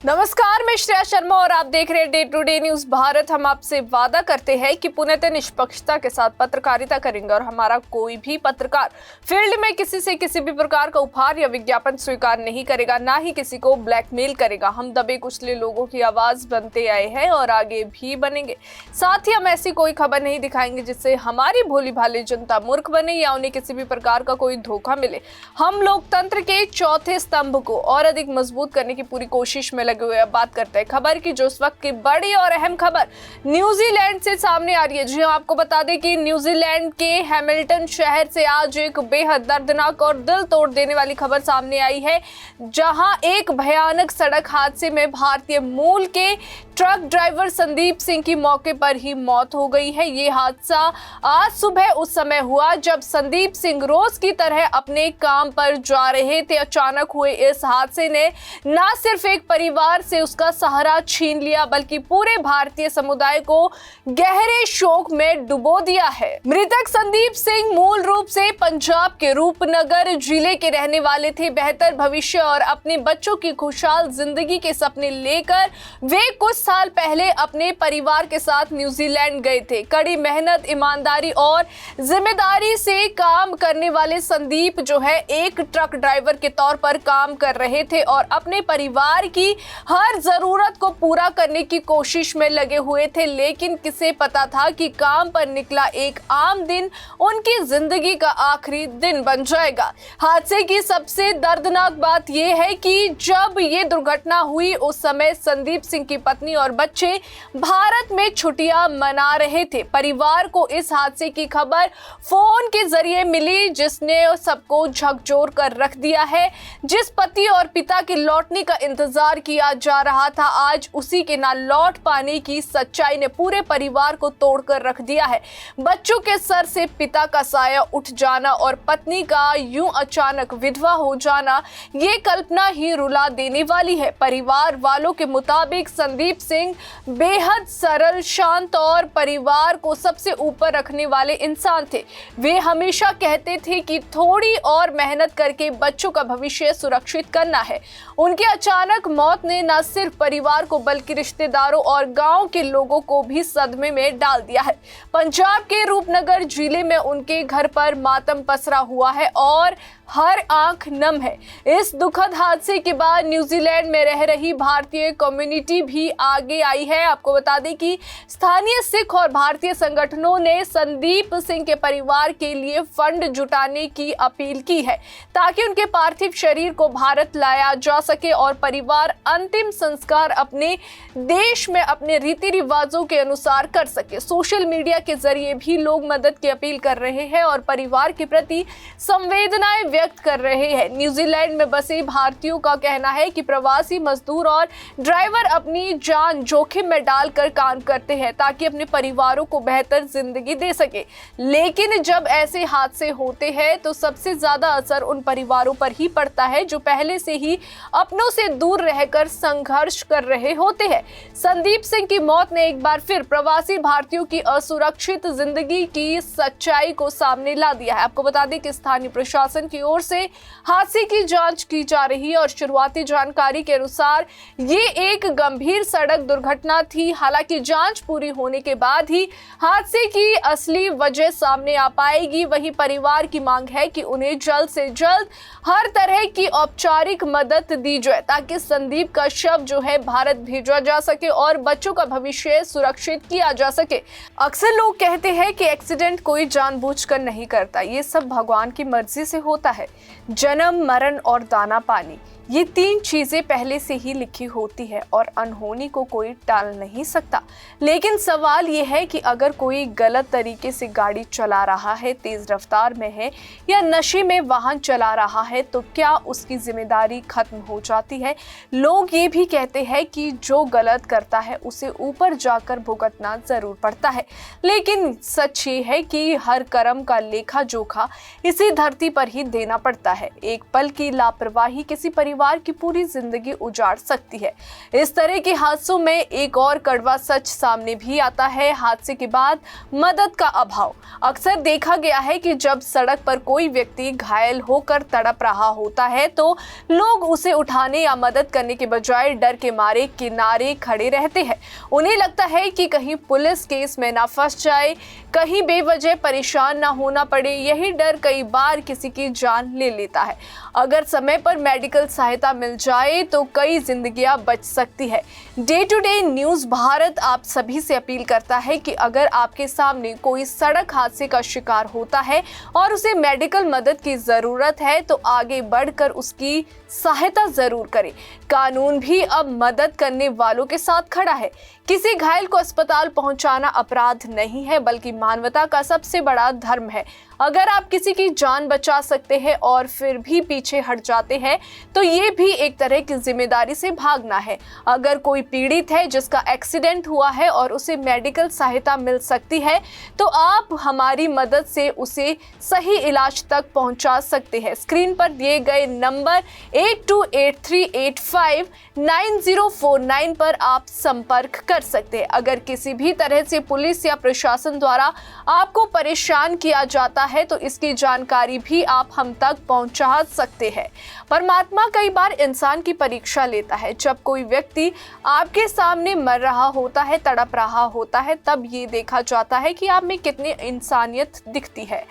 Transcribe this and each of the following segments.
नमस्कार, मैं श्रेया शर्मा और आप देख रहे हैं day to day news Bharat. हम आपसे वादा करते हैं कि पूर्णतः निष्पक्षता के साथ पत्रकारिता करेंगे और हमारा कोई भी पत्रकार फील्ड में किसी से किसी भी प्रकार का उपहार या विज्ञापन स्वीकार नहीं करेगा, ना ही किसी को ब्लैकमेल करेगा। हम दबे कुचले लोगों की आवाज बनते आए हैं और आगे भी बनेंगे। साथ ही हम ऐसी कोई खबर नहीं दिखाएंगे जिससे हमारी भोली भाली जनता मूर्ख बने या उन्हें किसी भी प्रकार का कोई धोखा मिले। हम लोकतंत्र के चौथे स्तंभ को और अधिक मजबूत करने की पूरी कोशिश में लगे हुए। अब बात करते हैं खबर की, जो इस वक्त की बड़ी और अहम खबर न्यूजीलैंड से सामने आ रही है। जी आपको बता दें कि न्यूजीलैंड के हैमिल्टन शहर से आज एक बेहद दर्दनाक और दिल तोड़ देने वाली खबर सामने आई है, जहां एक भयानक सड़क हादसे में भारतीय मूल के ट्रक ड्राइवर संदीप सिंह की मौके पर ही मौत हो गई है। ये हादसा आज सुबह उस समय हुआ जब संदीप सिंह रोज की तरह अपने काम पर जा रहे थे। अचानक हुए इस हादसे ने न सिर्फ एक परिवार से उसका सहारा छीन लिया, बल्कि पूरे भारतीय समुदाय को गहरे शोक में डुबो दिया है। मृतक संदीप सिंह मूल रूप से पंजाब के रूपनगर जिले के रहने वाले थे। बेहतर भविष्य और अपने बच्चों की खुशहाल जिंदगी के सपने लेकर वे कुछ साल पहले अपने परिवार के साथ न्यूजीलैंड गए थे। कड़ी मेहनत, ईमानदारी और जिम्मेदारी से काम करने वाले संदीप जो है एक ट्रक ड्राइवर के तौर पर काम कर रहे थे और अपने परिवार की हर जरूरत को पूरा करने की कोशिश में लगे हुए थे। लेकिन किसे पता था कि काम पर निकला एक आम दिन उनकी जिंदगी का आखिरी दिन बन जाएगा। हादसे की सबसे दर्दनाक बात यह है कि जब ये दुर्घटना हुई उस समय संदीप सिंह की पत्नी और बच्चे भारत में छुट्टियां मना रहे थे। परिवार को इस हादसे की खबर फोन के जरिए मिली, जिसने सबको झकझोर कर रख दिया है। जिस पति और पिता के लौटने का इंतजार किया जा रहा था, आज उसी के ना लौट पाने की सच्चाई ने पूरे परिवार को तोड़कर रख दिया है। बच्चों के सर से पिता का साया उठ जाना और पत्नी का यूं अचानक विधवा हो जाना, ये कल्पना ही रुला देने वाली है। परिवार वालों के मुताबिक संदीप सिंह बेहद सरल, शांत और परिवार को सबसे ऊपर रखने वाले इंसान थे। वे हमेशा कहते थे कि थोड़ी और मेहनत करके बच्चों का भविष्य सुरक्षित करना है। उनकी अचानक मौत ने न सिर्फ परिवार को बल्कि रिश्तेदारों और गांव के लोगों को भी सदमे में डाल दिया है। पंजाब के रूपनगर जिले में उनके घर पर मातम पसरा हुआ है और हर आंख नम है। इस दुखद हादसे के बाद न्यूजीलैंड में रह रही भारतीय कम्युनिटी भी आगे आई है। आपको बता दें कि स्थानीय सिख और भारतीय संगठनों ने संदीप सिंह के परिवार के लिए फंड जुटाने की अपील की है, ताकि उनके पार्थिव शरीर को भारत लाया जा सके और परिवार अंतिम संस्कार अपने देश में अपने रीति रिवाजों के अनुसार कर सके। सोशल मीडिया के जरिए भी लोग मदद की अपील कर रहे हैं और परिवार के प्रति संवेदनाएं व्यक्त कर रहे हैं। न्यूजीलैंड में बसे भारतीयों का कहना है कि प्रवासी मजदूर और ड्राइवर अपनी जान जोखिम में डालकर काम करते हैं ताकि अपने परिवारों को बेहतर जिंदगी दे सके। लेकिन जब ऐसे हादसे होते हैं तो सबसे ज्यादा असर उन परिवारों पर ही पड़ता है जो पहले से ही अपनों से दूर रहकर संघर्ष कर रहे होते हैं। संदीप सिंह की मौत ने एक बार फिर प्रवासी भारतीयों की असुरक्षित जिंदगी की सच्चाई को सामने ला दिया है। आपको बता दें कि स्थानीय प्रशासन की ओर से हादसे की जांच की जा रही है और शुरुआती जानकारी के अनुसार ये एक गंभीर सड़क दुर्घटना थी। हालांकि जांच पूरी होने के बाद ही हादसे की असली वजह सामने आ पाएगी। वहीं परिवार की मांग है कि उन्हें जल्द से जल्द हर तरह की औपचारिक मदद दी जाए ताकि संदीप का शव जो है भारत भेजा जा सके और बच्चों का भविष्य सुरक्षित किया जा सके। अक्सर लोग कहते हैं कि एक्सीडेंट कोई जानबूझकर नहीं करता, ये सब भगवान की मर्जी से होता है। जन्म, मरण और दाना पानी, ये तीन चीजें पहले से ही लिखी होती है और अनहोनी को कोई टाल नहीं सकता। लेकिन सवाल ये है कि अगर कोई गलत तरीके से गाड़ी चला रहा है, तेज रफ्तार में है या नशे में वाहन चला रहा है, तो क्या उसकी जिम्मेदारी खत्म हो जाती है? लोग ये भी कहते हैं कि जो गलत करता है उसे ऊपर जाकर भुगतना जरूर पड़ता है, लेकिन सच ये है कि हर कर्म का लेखा जोखा इसी धरती पर ही देना पड़ता है। एक पल की लापरवाही किसी परिवार परिवार की पूरी जिंदगी उजाड़ सकती है। इस तरह के हादसों में एक और कड़वा सच सामने भी आता है, हादसे के बाद मदद का अभाव। अक्सर देखा गया है कि जब सड़क पर कोई व्यक्ति घायल होकर तड़प रहा होता है तो लोग उसे उठाने या मदद करने के बजाय डर के मारे किनारे खड़े रहते हैं। उन्हें लगता है कि कहीं पुलिस केस में ना फंस जाए, कहीं बेवजह परेशान ना होना पड़े। यही डर कई बार किसी की जान ले लेता है। अगर समय पर मेडिकल सहायता मिल जाए तो कई जिंदगियां बच सकती है। Day to day news Bharat आप सभी से अपील करता है कि अगर आपके सामने कोई सड़क हादसे का शिकार होता है और उसे मेडिकल मदद की जरूरत है तो आगे बढ़कर उसकी सहायता जरूर करें। कानून भी अब मदद करने वालों के साथ खड़ा है। किसी घायल को अस्पताल पहुंचाना अपराध नहीं है बल्कि मानवता का सबसे बड़ा धर्म है। अगर आप किसी की जान बचा सकते हैं और फिर भी पीछे हट जाते हैं तो ये भी एक तरह की जिम्मेदारी से भागना है। अगर कोई पीड़ित है जिसका एक्सीडेंट हुआ है और उसे मेडिकल सहायता मिल सकती है तो आप हमारी मदद से उसे सही इलाज तक पहुंचा सकते हैं। स्क्रीन पर दिए गए नंबर 8283859049 पर आप संपर्क कर सकते हैं। अगर किसी भी तरह से पुलिस या प्रशासन द्वारा आपको परेशान किया जाता है तो इसकी जानकारी भी आप हम तक पहुंचा सकते हैं। परमात्मा कई बार इंसान की परीक्षा लेता है। जब कोई व्यक्ति आपके सामने मर रहा होता है, तड़प रहा होता है, तब ये देखा जाता है कि आप में कितनी इंसानियत दिखती है।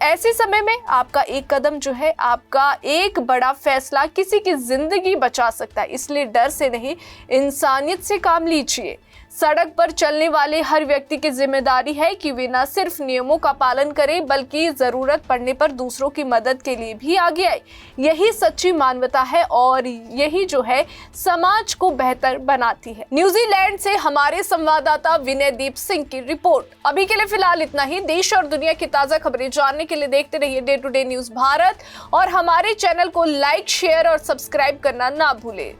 ऐसे समय में आपका एक कदम जो है, आपका एक बड़ा फैसला किसी की जिंदगी बचा सकता है। इसलिए डर से नहीं, इंसानियत से काम लीजिए। सड़क पर चलने वाले हर व्यक्ति की जिम्मेदारी है कि वे न सिर्फ नियमों का पालन करें बल्कि जरूरत पड़ने पर दूसरों की मदद के लिए भी आगे आए। यही सच्ची मानवता है और यही जो है समाज को बेहतर बनाती है। न्यूजीलैंड से हमारे संवाददाता विनय दीप सिंह की रिपोर्ट। अभी के लिए फिलहाल इतना ही। देश और दुनिया की ताजा खबरें जानने के लिए देखते रहिए day to day news Bharat और हमारे चैनल को लाइक, शेयर और सब्सक्राइब करना ना भूलें।